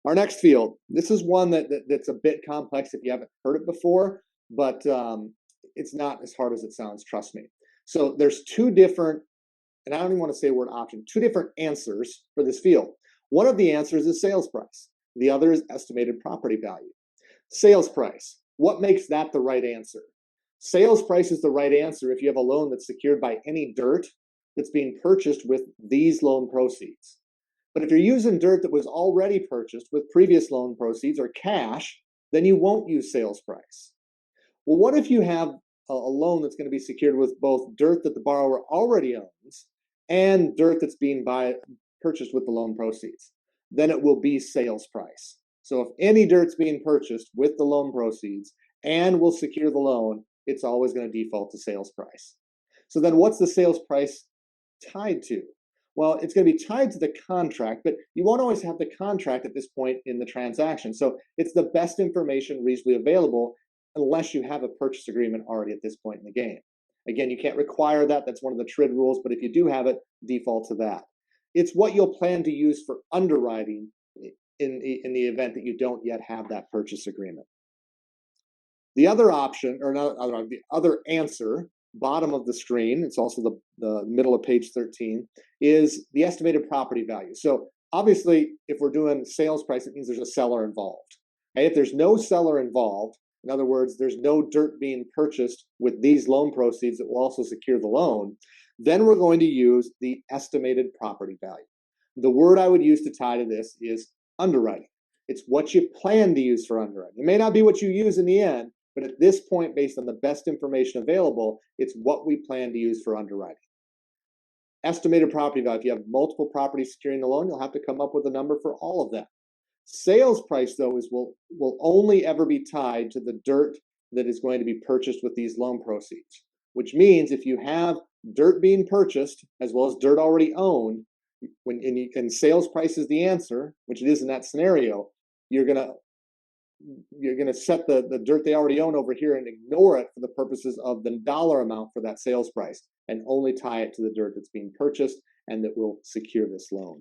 Our next field, this is one that's a bit complex if you haven't heard it before, but it's not as hard as it sounds, trust me. So there's two different, and I don't even want to say the word option, two different answers for this field. One of the answers is sales price. The other is estimated property value. Sales price, what makes that the right answer? Sales price is the right answer if you have a loan that's secured by any dirt that's being purchased with these loan proceeds. But if you're using dirt that was already purchased with previous loan proceeds or cash, then you won't use sales price. Well, what if you have a loan that's going to be secured with both dirt that the borrower already owns and dirt that's being purchased with the loan proceeds? Then it will be sales price. So if any dirt's being purchased with the loan proceeds and will secure the loan, it's always going to default to sales price. So then what's the sales price tied to? Well, it's going to be tied to the contract, but you won't always have the contract at this point in the transaction. So it's the best information reasonably available unless you have a purchase agreement already at this point in the game. Again, you can't require that. That's one of the TRID rules, but if you do have it, default to that. It's what you'll plan to use for underwriting in the event that you don't yet have that purchase agreement. The other option, or not, the other answer, bottom of the screen, it's also the middle of page 13, is the estimated property value. So obviously, if we're doing sales price, it means there's a seller involved. Okay? If there's no seller involved, in other words, there's no dirt being purchased with these loan proceeds that will also secure the loan, then we're going to use the estimated property value. The word I would use to tie to this is underwriting. It's what you plan to use for underwriting. It may not be what you use in the end, but at this point, based on the best information available, it's what we plan to use for underwriting. Estimated property value. If you have multiple properties securing the loan, you'll have to come up with a number for all of them. Sales price, though, will only ever be tied to the dirt that is going to be purchased with these loan proceeds, which means if you have dirt being purchased as well as dirt already owned, and sales price is the answer, which it is in that scenario, you're gonna set the dirt they already own over here and ignore it for the purposes of the dollar amount for that sales price and only tie it to the dirt that's being purchased and that will secure this loan.